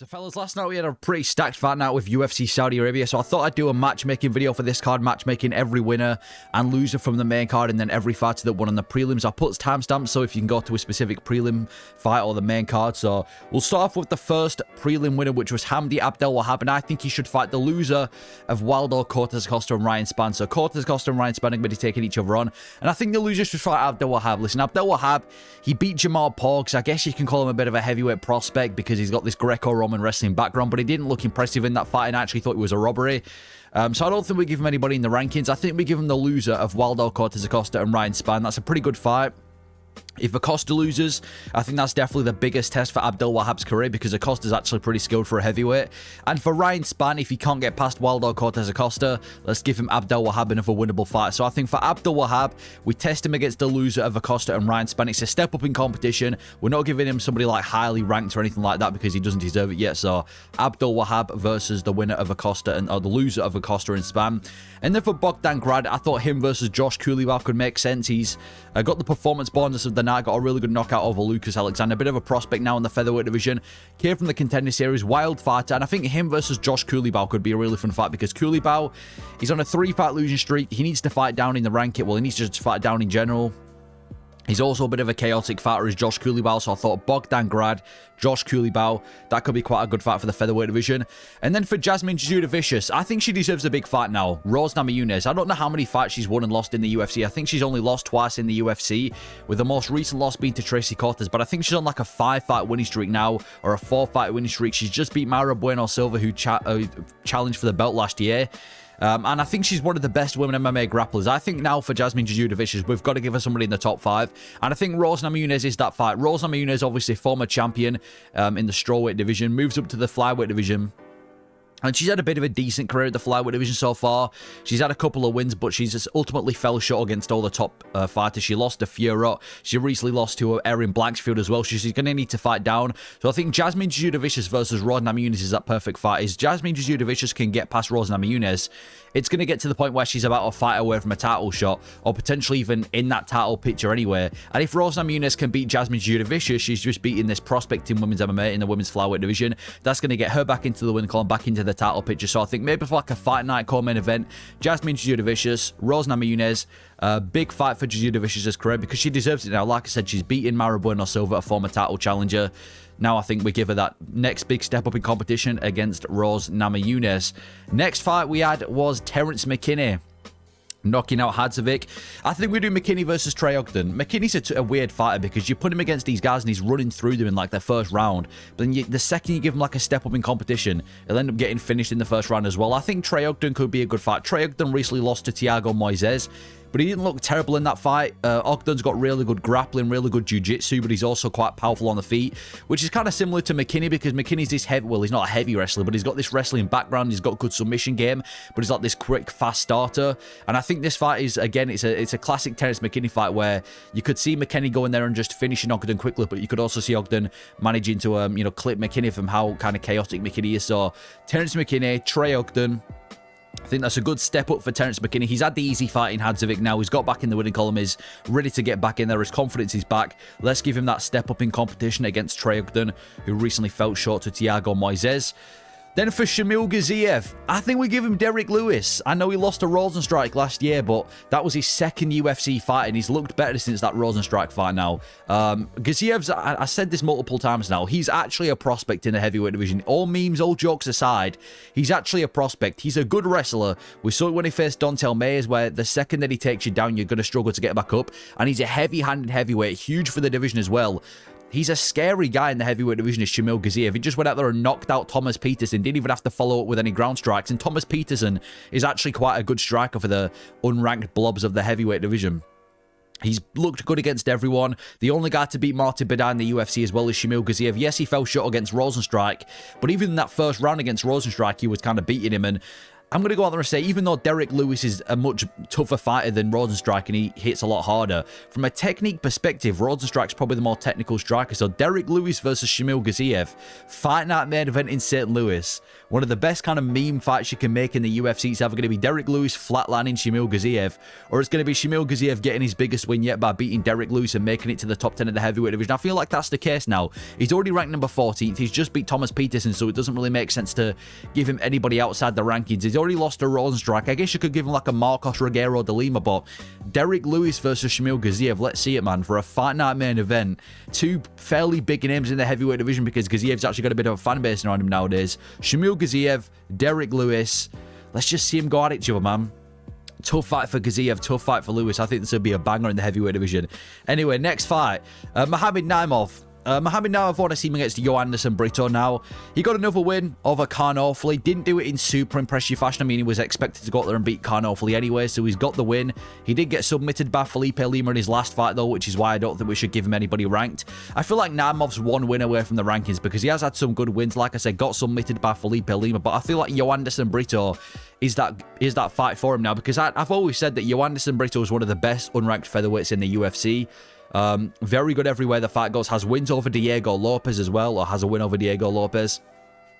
So fellas, last night we had a pretty stacked fight night with UFC Saudi Arabia, so I thought I'd do a matchmaking video for this card, matchmaking every winner and loser from the main card and then every fighter that won on the prelims. I put timestamps so if you can go to a specific prelim fight or the main card. So we'll start off with the first prelim winner, which was Hamdi Abdelwahab, and I think he should fight the loser of Waldo Cortez Acosta and Ryan Spann. So Cortez Acosta and Ryan Spann are going to be taking each other on, and I think the loser should fight Abdelwahab. Listen, Abdelwahab, he beat Jamal Porgs. I guess you can call him a bit of a heavyweight prospect because he's got this Greco-Roman wrestling background, but he didn't look impressive in that fight and I actually thought it was a robbery. So I don't think we give him anybody in the rankings. I think we give him the loser of Waldo Cortez Acosta and Ryan Spann. That's a pretty good fight. If Acosta loses, I think that's definitely the biggest test for Abdelwahab's career because Acosta's actually pretty skilled for a heavyweight. And for Ryan Spann, if he can't get past Waldo Cortez Acosta, let's give him Abdelwahab another winnable fight. So I think for Abdelwahab, we test him against the loser of Acosta and Ryan Spann. It's a step up in competition. We're not giving him somebody like highly ranked or anything like that because he doesn't deserve it yet. So Abdelwahab versus the winner of Acosta or the loser of Acosta and Spann. And then for Bogdan Grad, I thought him versus Josh Kulibal could make sense. He's got the performance bonus of the night, got a really good knockout over Lucas Alexander, a bit of a prospect now in the featherweight division, came from the contender series, wild fighter, and I think him versus Josh Kulibal could be a really fun fight because Kulibal, he's on a 3-fight losing streak. He needs to fight down in the ranking. Well, he needs to just fight down in general. He's also a bit of a chaotic fighter as Josh Kulibal, so I thought Bogdan Grad, Josh Kulibal, that could be quite a good fight for the featherweight division. And then for Jasmine Jasudavicius, I think she deserves a big fight now. Rose Namajunas, I don't know how many fights she's won and lost in the UFC. I think she's only lost twice in the UFC, with the most recent loss being to Tracy Cortez, but I think she's on like a 5-fight winning streak now, or a 4-fight winning streak. She's just beat Mayra Bueno Silva, who challenged for the belt last year. And I think she's one of the best women MMA grapplers. I think now for Jasmine Jasudavicius, we've got to give her somebody in the top 5. And I think Rose Namajunas is that fight. Rose Namajunas, obviously former champion in the strawweight division, moves up to the flyweight division. And she's had a bit of a decent career at the flyweight division so far. She's had a couple of wins, but she's just ultimately fell short against all the top fighters. She lost to Fiorot. She recently lost to Erin Blanchfield as well. She's going to need to fight down. So I think Jasmine Jasudavicius versus Rose Namajunas is that perfect fight. If Jasmine Jasudavicius can get past Rose Namajunas, it's going to get to the point where she's about a fight away from a title shot, or potentially even in that title picture anyway. And if Rose Namajunas can beat Jasmine Jasudavicius, she's just beating this prospect in women's MMA in the women's flyweight division. That's going to get her back into the win column, back into the title picture. So I think maybe for like a fight night co-main event, Jasmine Jasudavicius, Rose Namajunas, big fight for Jasudavicius' career because she deserves it now. Like I said, she's beaten Mayra Bueno Silva, a former title challenger. Now I think we give her that next big step up in competition against Rose Namajunas. Next fight we had was Terence McKinney knocking out Hadzovic. I think we do McKinney versus Trey Ogden. McKinney's a weird fighter because you put him against these guys and he's running through them in like their first round. But then the second you give him like a step up in competition, he'll end up getting finished in the first round as well. I think Trey Ogden could be a good fight. Trey Ogden recently lost to Thiago Moises, but he didn't look terrible in that fight. Ogden's got really good grappling, really good jiu-jitsu, but he's also quite powerful on the feet, which is kind of similar to McKinney because McKinney's this heavy, well, he's not a heavy wrestler, but he's got this wrestling background. He's got good submission game, but he's like this quick, fast starter. And I think this fight is, again, it's a classic Terence McKinney fight where you could see McKinney go in there and just finishing Ogden quickly, but you could also see Ogden managing to, clip McKinney from how kind of chaotic McKinney is. So Terence McKinney, Trey Ogden, I think that's a good step up for Terence McKinney. He's had the easy fight in Hadzovic now. He's got back in the winning column. He's ready to get back in there. His confidence is back. Let's give him that step up in competition against Trey Ogden, who recently fell short to Thiago Moises. Then for Shamil Gaziev, I think we give him Derek Lewis. I know he lost to Rosenstrike last year, but that was his second UFC fight, and he's looked better since that Rosenstrike fight now. Gaziev's, I said this multiple times now, he's actually a prospect in the heavyweight division. All memes, all jokes aside, he's actually a prospect. He's a good wrestler. We saw it when he faced Dontel Mayes, where the second that he takes you down, you're going to struggle to get back up. And he's a heavy-handed heavyweight, huge for the division as well. He's a scary guy in the heavyweight division, is Shamil Gaziev. He just went out there and knocked out Thomas Peterson, didn't even have to follow up with any ground strikes. And Thomas Peterson is actually quite a good striker for the unranked blobs of the heavyweight division. He's looked good against everyone. The only guy to beat Martin Bedard in the UFC as well is Shamil Gaziev. Yes, he fell short against Rosenstrike, but even in that first round against Rosenstrike, he was kind of beating him. And I'm going to go out there and say, even though Derek Lewis is a much tougher fighter than Rosenstrike and he hits a lot harder, from a technique perspective, Rosenstrike's probably the more technical striker. So Derek Lewis versus Shamil Gaziev, fight night main event in St. Louis. One of the best kind of meme fights you can make in the UFC. It's either going to be Derek Lewis flatlining Shamil Gaziev, or it's going to be Shamil Gaziev getting his biggest win yet by beating Derek Lewis and making it to the top 10 of the heavyweight division. I feel like that's the case now. He's already ranked number 14th. He's just beat Thomas Peterson, so it doesn't really make sense to give him anybody outside the rankings. He's already lost to Rosenstrike. I guess you could give him like a Marcos Rogero de Lima, but Derek Lewis versus Shamil Gaziev, let's see it, man, for a fight night main event. Two fairly big names in the heavyweight division because Gaziev's actually got a bit of a fan base around him nowadays. Shamil Gaziev, Derek Lewis. Let's just see him go at each other, man. Tough fight for Gaziev, tough fight for Lewis. I think this would be a banger in the heavyweight division. Anyway, next fight, Mohamed Naimov. Mohamed Naimov won a team against Joanderson Brito. Now, he got another win over Khan Orfley. Didn't do it in super impressive fashion. I mean, he was expected to go out there and beat Khan Orfley anyway, so he's got the win. He did get submitted by Felipe Lima in his last fight, though, which is why I don't think we should give him anybody ranked. I feel like Naimov's one win away from the rankings because he has had some good wins. Like I said, got submitted by Felipe Lima, but I feel like Joanderson Brito is that fight for him now, because I've always said that Joanderson Brito is one of the best unranked featherweights in the UFC. Very good everywhere the fight goes. Has wins over Diego Lopez as well, or has a win over Diego Lopez.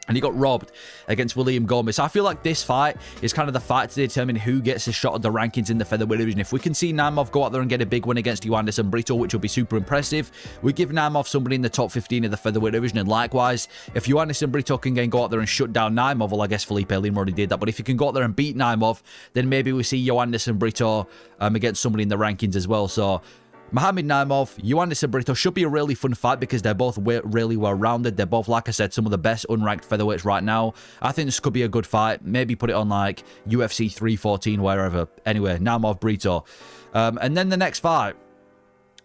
And he got robbed against William Gomez. So I feel like this fight is kind of the fight to determine who gets a shot at the rankings in the featherweight division. If we can see Naimov go out there and get a big win against Joanderson Brito, which will be super impressive, we give Naimov somebody in the top 15 of the featherweight division. And likewise, if Joanderson Brito can go out there and shut down Naimov, well, I guess Felipe Lima already did that. But if he can go out there and beat Naimov, then maybe we see Joanderson Brito against somebody in the rankings as well. So Mohamed Naimov, Joanderson Brito should be a really fun fight because they're both really well-rounded. They're both, like I said, some of the best unranked featherweights right now. I think this could be a good fight. Maybe put it on like UFC 314, wherever. Anyway, Naimov, Brito. And then the next fight,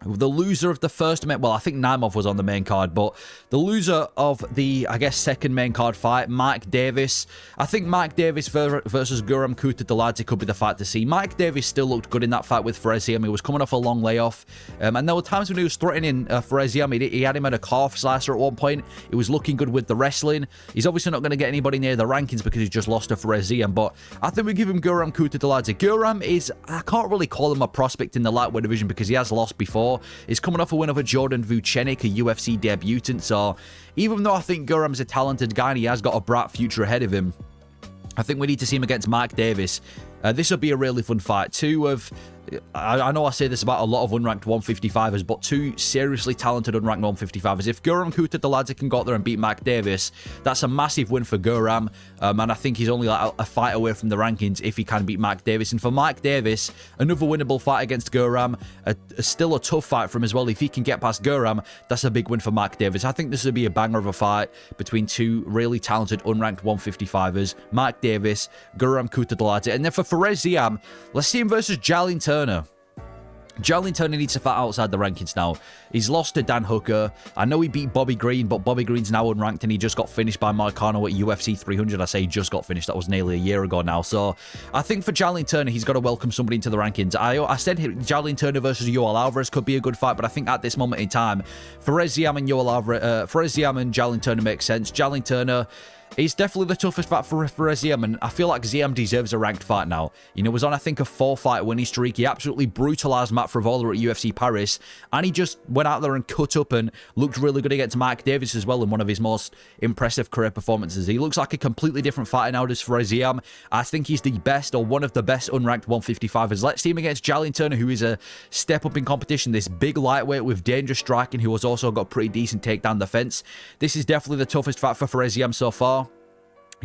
the loser of the first main, well, I think Naimov was on the main card, but the loser of the, I guess, second main card fight, Mike Davis. I think Mike Davis versus Guram Kutateladze could be the fight to see. Mike Davis still looked good in that fight with Ferreziam. He was coming off a long layoff, and there were times when he was threatening Ferreziam. He had him at a calf slicer at one point. It was looking good with the wrestling. He's obviously not going to get anybody near the rankings because he's just lost to Ferreziam, but I think we give him Guram Kutateladze. Guram is, I can't really call him a prospect in the lightweight division because he has lost before. He's coming off a win over Jordan Vucenic, a UFC debutant, so even though I think Guram's a talented guy and he has got a bright future ahead of him, I think we need to see him against Mike Davis. This will be a really fun fight. Two of, I know I say this about a lot of unranked 155ers, but two seriously talented unranked 155ers. If Guram Kutateladze can go out there and beat Mike Davis, that's a massive win for Guram, and I think he's only like a fight away from the rankings if he can beat Mike Davis. And for Mike Davis, another winnable fight against Guram, still a tough fight for him as well. If he can get past Guram, that's a big win for Mike Davis. I think this would be a banger of a fight between two really talented unranked 155ers, Mike Davis, Guram Kutateladze. And then for Ferreziam, let's see him versus Jalin Turner. Jalin Turner needs to fight outside the rankings now. He's lost to Dan Hooker. I know he beat Bobby Green, but Bobby Green's now unranked and he just got finished by Marcano at UFC 300. I say he just got finished. That was nearly a year ago now. So I think for Jalin Turner, he's got to welcome somebody into the rankings. I said Jalin Turner versus Yoel Alvarez could be a good fight, but I think at this moment in time, Ferreziam and Ferreziam and Jalin Turner make sense. Jalin Turner, he's definitely the toughest fight for Ziam, and I feel like Ziam deserves a ranked fight now. You know, was on, I think, a 4-fight winning streak. He absolutely brutalized Matt Frevola at UFC Paris, and he just went out there and cut up and looked really good against Mike Davis as well in one of his most impressive career performances. He looks like a completely different fighter now as Ziam. I think he's the best, or one of the best unranked 155ers. Let's see him against Jalin Turner, who is a step up in competition. This big lightweight with dangerous striking, who has also got pretty decent takedown defense. This is definitely the toughest fight for Ziam so far.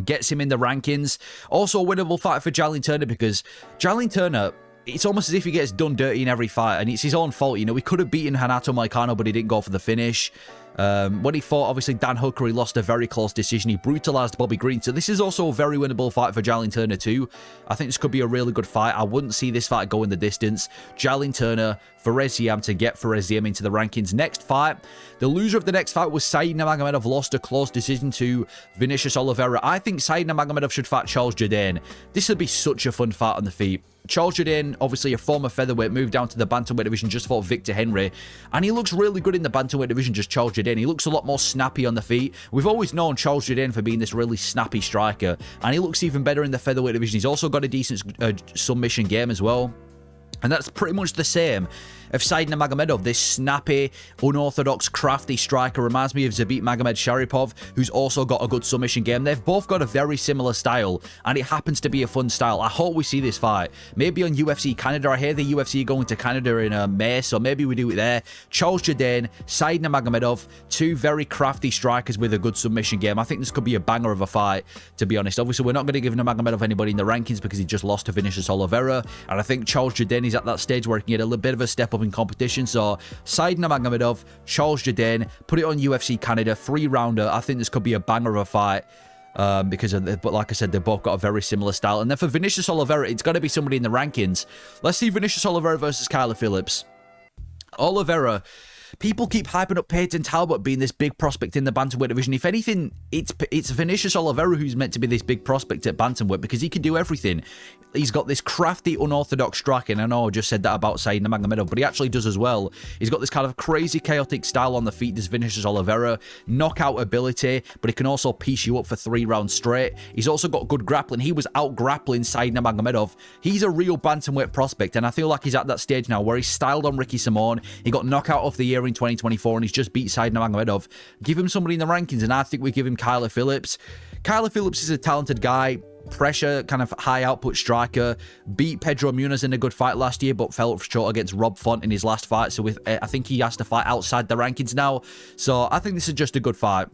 Gets him in the rankings. Also a winnable fight for Jalin Turner because Jalin Turner, it's almost as if he gets done dirty in every fight, and it's his own fault. You know, he could have beaten Renato Moicano, but he didn't go for the finish. When he fought, obviously, Dan Hooker, he lost a very close decision. He brutalized Bobby Green. So this is also a very winnable fight for Jalin Turner too. I think this could be a really good fight. I wouldn't see this fight go in the distance. Jalin Turner, Ferreziam to get Ferreziam into the rankings. Next fight, the loser of the next fight was Said Nurmagomedov, lost a close decision to Vinicius Oliveira. I think Said Nurmagomedov should fight Charles Jourdain. This would be such a fun fight on the feet. Charles Jourdain, obviously a former featherweight, moved down to the bantamweight division, just fought Victor Henry, and he looks really good in the bantamweight division, just Charles Jourdain. He looks a lot more snappy on the feet. We've always known Charles Jourdain for being this really snappy striker, and he looks even better in the featherweight division. He's also got a decent submission game as well. And that's pretty much the same of Said Nurmagomedov, this snappy, unorthodox, crafty striker. Reminds me of Zabit Magomedsharipov, who's also got a good submission game. They've both got a very similar style, and it happens to be a fun style. I hope we see this fight. Maybe on UFC Canada. I hear the UFC going to Canada in May, so maybe we do it there. Charles Jourdain, Said Nurmagomedov, two very crafty strikers with a good submission game. I think this could be a banger of a fight, to be honest. Obviously, we're not going to give Nurmagomedov anybody in the rankings because he just lost to Vinicius Oliveira, and I think Charles Jourdain is at that stage where he can get a little bit of a step up in competition. So Said Nurmagomedov, Charles Jourdain, put it on UFC Canada, 3-rounder. I think this could be a banger of a fight because but like I said, they've both got a very similar style. And then for Vinicius Oliveira, it's got to be somebody in the rankings. Let's see Vinicius Oliveira versus Kyler Phillips. Oliveira, people keep hyping up Peyton Talbot being this big prospect in the bantamweight division. If anything, it's Vinicius Oliveira who's meant to be this big prospect at bantamweight because he can do everything. He's got this crafty, unorthodox striking. I know I just said that about Said Nurmagomedov, but he actually does as well. He's got this kind of crazy, chaotic style on the feet, does Vinicius Oliveira. Knockout ability, but he can also piece you up for 3 rounds straight. He's also got good grappling. He was out-grappling Said Nurmagomedov. He's a real bantamweight prospect, and I feel like he's at that stage now where he's styled on Ricky Simon. He got knockout of the year in 2024, and he's just beat Said Nurmagomedov. Give him somebody in the rankings, and I think we give him Kyler Phillips. Kyler Phillips is a talented guy. Pressure, kind of high output striker. Beat Pedro Munoz in a good fight last year, but fell short against Rob Font in his last fight. So I think he has to fight outside the rankings now. So I think this is just a good fight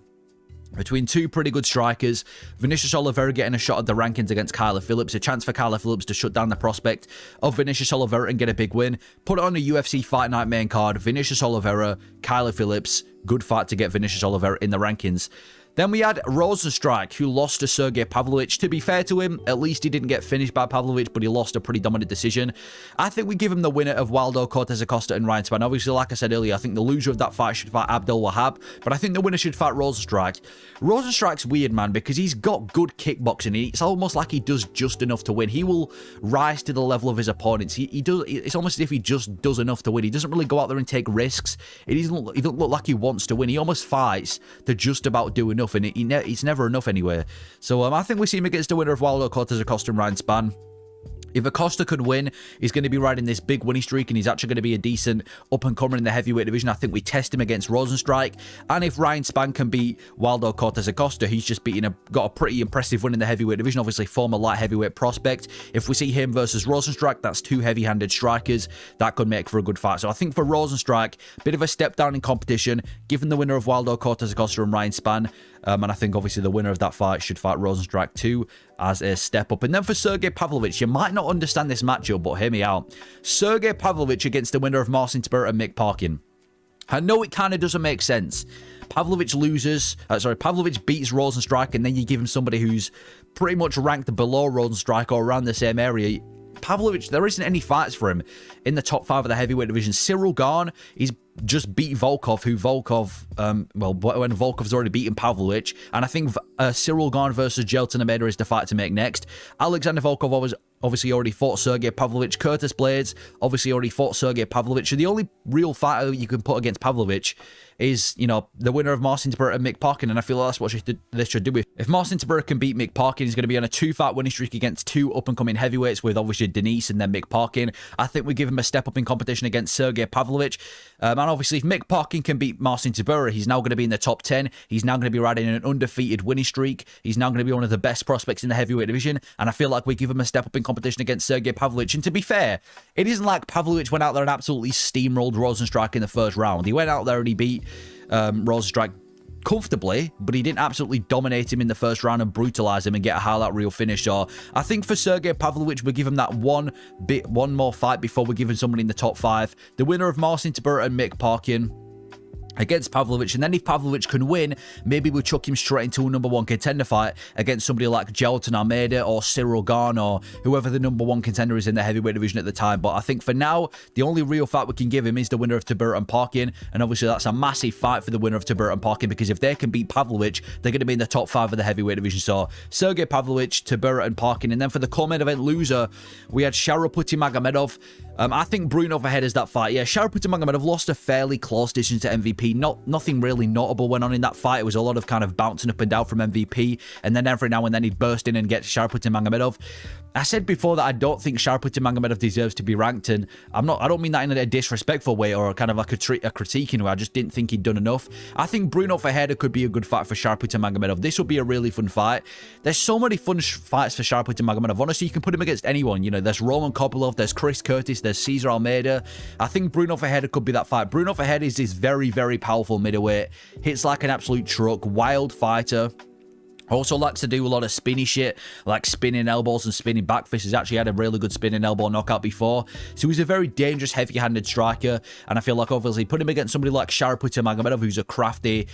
between two pretty good strikers. Vinicius Oliveira getting a shot at the rankings against Kyler Phillips. A chance for Kyler Phillips to shut down the prospect of Vinicius Oliveira and get a big win. Put it on a UFC Fight Night main card. Vinicius Oliveira, Kyler Phillips. Good fight to get Vinicius Oliveira in the rankings. Then we had Rozenstruik, who lost to Sergey Pavlovich. To be fair to him, at least he didn't get finished by Pavlovich, but he lost a pretty dominant decision. I think we give him the winner of Waldo Cortez Acosta and Ryan Spann. Obviously, like I said earlier, I think the loser of that fight should fight Abdul Wahab, but I think the winner should fight Rozenstruik. Rozenstruik's weird, man, because he's got good kickboxing. It's almost like he does just enough to win. He will rise to the level of his opponents. He does. It's almost as if he just does enough to win. He doesn't really go out there and take risks. He doesn't look like he wants to win. He almost fights to just about do enough, and it's never enough anyway. So I think we see him against the winner of Waldo Cortez Acosta and Ryan Spann. If Acosta could win, he's going to be riding this big winning streak, and he's actually going to be a decent up-and-comer in the heavyweight division. I think we test him against Rozenstruik. And if Ryan Spann can beat Waldo Cortez Acosta, he's just got a pretty impressive win in the heavyweight division. Obviously, former light heavyweight prospect. If we see him versus Rozenstruik, that's two heavy-handed strikers. That could make for a good fight. So I think for Rozenstruik, bit of a step down in competition, given the winner of Waldo Cortez Acosta and Ryan Spann. And I think, obviously, the winner of that fight should fight Rozenstruik too as a step up. And then for Sergey Pavlovich, you might not understand this matchup, but hear me out. Sergey Pavlovich against the winner of Marcin Tybura and Mick Parkin. I know it kind of doesn't make sense. Pavlovich beats Rozenstruik, and then you give him somebody who's pretty much ranked below Rozenstruik or around the same area. Pavlovich, there isn't any fights for him in the top 5 of the heavyweight division. Cyril Gane, he's just beat Volkov, when Volkov's already beaten Pavlovich, and I think Cyril Gane versus Jelton Almeida is the fight to make next. Alexander Volkov obviously already fought Sergey Pavlovich. Curtis Blades obviously already fought Sergey Pavlovich. So the only real fighter you can put against Pavlovich is, the winner of Marcin Tybura and Mick Parkin, and I feel that's what they should do. If Marcin Tybura can beat Mick Parkin, he's going to be on a 2-fight winning streak against 2 up-and-coming heavyweights with obviously Denise and then Mick Parkin. I think we give him a step up in competition against Sergey Pavlovich. And obviously, if Mick Parkin can beat Marcin Tybura, he's now going to be in the top 10. He's now going to be riding an undefeated winning streak. He's now going to be one of the best prospects in the heavyweight division, and I feel like we give him a step up in competition against Sergey Pavlovich. And to be fair, it isn't like Pavlovich went out there and absolutely steamrolled Rozenstruik in the first round. He went out there and he beat Rozenstruik comfortably, but he didn't absolutely dominate him in the first round and brutalize him and get a highlight reel finish. So I think for Sergey Pavlovich, we give him that one more fight before we give him somebody in the top 5. The winner of Marcin Tybura and Mick Parkin. against Pavlovich, and then if Pavlovich can win, maybe we'll chuck him straight into a number 1 contender fight against somebody like Gelton Almeida or Cyril Gane or whoever the number 1 contender is in the heavyweight division at the time. But I think for now, the only real fight we can give him is the winner of Tibura and Parkin, and obviously that's a massive fight for the winner of Tibura and Parkin, because if they can beat Pavlovich, they're going to be in the top 5 of the heavyweight division. So Sergey Pavlovich, Tibura and Parkin, and then for the co-main event loser, we had Sharuputi Magomedov. I think Bruno ahead is that fight. Yeah, Sharuputi Magomedov lost a fairly close decision to MVP. Nothing really notable went on in that fight. It was a lot of kind of bouncing up and down from MVP, and then every now and then he'd burst in and get Sharuputi Magomedov. I said before that I don't think Sharuputi Magomedov deserves to be ranked, and I don't mean that in a disrespectful way or kind of like a critiquing way. I just didn't think he'd done enough. I think Bruno Ferreira could be a good fight for Sharuputi Magomedov. This would be a really fun fight. There's so many fun fights for Sharuputi Magomedov. Honestly, you can put him against anyone. You know, there's Roman Kopylov, there's Chris Curtis, there's Cesar Almeida. I think Bruno Ferreira could be that fight. Bruno Ferreira is this very, very powerful middleweight. Hits like an absolute truck, wild fighter. Also likes to do a lot of spinny shit, like spinning elbows and spinning back fists. He's actually had a really good spinning elbow knockout before. So he's a very dangerous, heavy-handed striker. And I feel like, obviously, put him against somebody like Sharuputi Magomedov, who's a crafty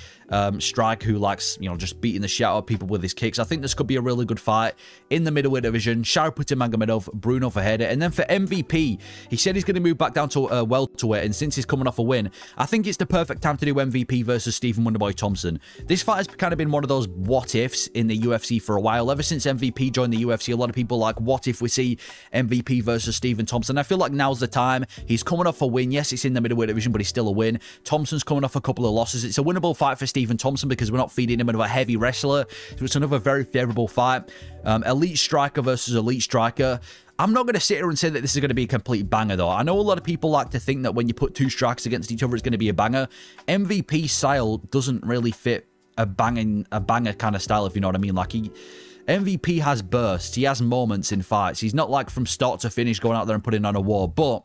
striker who likes, you know, just beating the shit out of people with his kicks. I think this could be a really good fight in the middleweight division. Sharuputi Magomedov, Bruno Ferreira. And then for MVP, he said he's going to move back down to welterweight. And since he's coming off a win, I think it's the perfect time to do MVP versus Stephen Wonderboy Thompson. This fight has kind of been one of those what-ifs in the UFC for a while. Ever since MVP joined the UFC, a lot of people are like, what if we see MVP versus Stephen Thompson? I feel like now's the time. He's coming off a win. Yes, it's in the middleweight division, but he's still a win. Thompson's coming off a couple of losses. It's a winnable fight for Stephen Thompson because we're not feeding him another heavy wrestler. So it's another very favorable fight. Elite striker versus elite striker. I'm not going to sit here and say that this is going to be a complete banger, though. I know a lot of people like to think that when you put two strikers against each other, it's going to be a banger. MVP style doesn't really fit a banger kind of style, if you know what I mean. Like, MVP has bursts, he has moments in fights. He's not like from start to finish going out there and putting on a war, but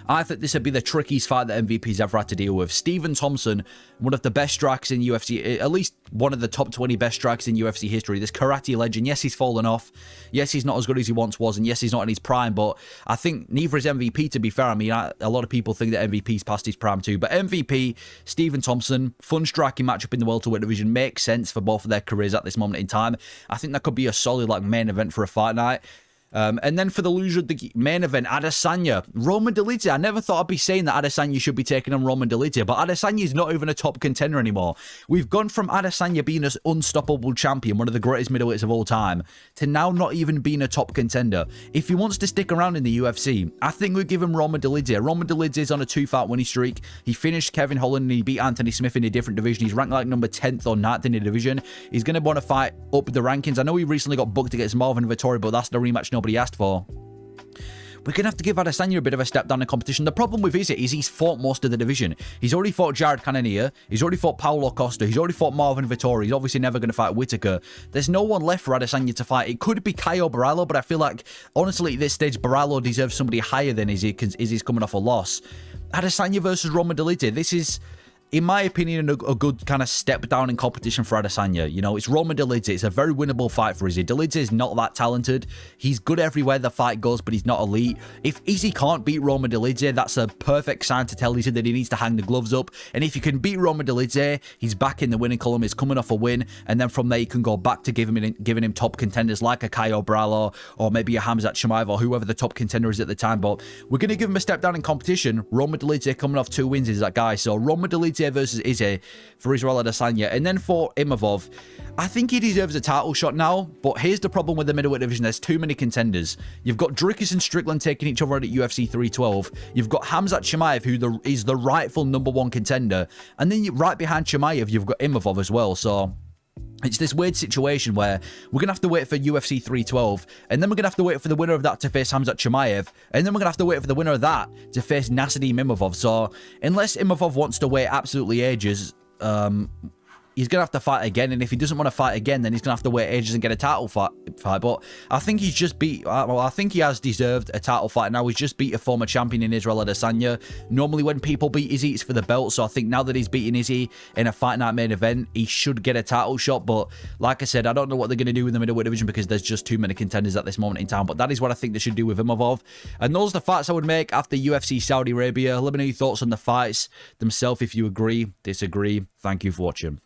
I think this would be the trickiest fight that MVP's ever had to deal with. Stephen Thompson, one of the best strikers in UFC, at least one of the top 20 best strikers in UFC history. This karate legend, yes, he's fallen off. Yes, he's not as good as he once was, and yes, he's not in his prime, but I think neither is MVP, to be fair. I mean, a lot of people think that MVP's past his prime too, but MVP, Stephen Thompson, fun striking matchup in the welterweight division, makes sense for both of their careers at this moment in time. I think that could be a solid like main event for a fight night. And then for the loser of the main event, Adesanya, Roman Dolidze. I never thought I'd be saying that Adesanya should be taking on Roman Dolidze, but Adesanya is not even a top contender anymore. We've gone from Adesanya being an unstoppable champion, one of the greatest middleweights of all time, to now not even being a top contender. If he wants to stick around in the UFC, I think we'd give him Roman Dolidze. Roman Dolidze is on a 2-fight winning streak. He finished Kevin Holland and he beat Anthony Smith in a different division. He's ranked like number 10th or 9th in the division. He's going to want to fight up the rankings. I know he recently got booked against Marvin Vettori, but that's the rematch nobody asked for. We're going to have to give Adesanya a bit of a step down in competition. The problem with it is he's fought most of the division. He's already fought Jared Cannonier. He's already fought Paulo Costa. He's already fought Marvin Vettori. He's obviously never going to fight Whittaker. There's no one left for Adesanya to fight. It could be Caio Borralho, but I feel like, honestly, at this stage, Borralho deserves somebody higher than he's coming off a loss. Adesanya versus Roman Dolidze. This is, in my opinion, a good kind of step down in competition for Adesanya. You know, it's Roman Dolidze. It's a very winnable fight for Izzy. Dolidze is not that talented. He's good everywhere the fight goes, but he's not elite. If Izzy can't beat Roman Dolidze, that's a perfect sign to tell Izzy that he needs to hang the gloves up. And if you can beat Roman Dolidze, he's back in the winning column. He's coming off a win. And then from there, you can go back to giving him top contenders like a Caio Borralho or maybe a Khamzat Chimaev or whoever the top contender is at the time. But we're going to give him a step down in competition. Roman Dolidze coming off 2 wins is that guy. So Roman Dolidze versus Izzy for Israel Adesanya. And then for Imavov, I think he deserves a title shot now, but here's the problem with the middleweight division. There's too many contenders. You've got Dricus and Strickland taking each other at UFC 312. You've got Khamzat Chimaev, who is the rightful #1 contender. And then right behind Chimaev, you've got Imavov as well. So it's this weird situation where we're going to have to wait for UFC 312, and then we're going to have to wait for the winner of that to face Khamzat Chimaev, and then we're going to have to wait for the winner of that to face Nassourdine Imavov. So unless Imavov wants to wait absolutely ages, he's going to have to fight again. And if he doesn't want to fight again, then he's going to have to wait ages and get a title fight. But I think he's just beat, well, I think he has deserved a title fight now. He's just beat a former champion in Israel Adesanya. Normally when people beat Izzy, it's for the belt. So I think now that he's beating Izzy in a Fight Night main event, he should get a title shot. But like I said, I don't know what they're going to do in the middleweight division because there's just too many contenders at this moment in time. But that is what I think they should do with Imavov. And those are the fights I would make after UFC Saudi Arabia. Let me know your thoughts on the fights themselves if you agree, disagree. Thank you for watching.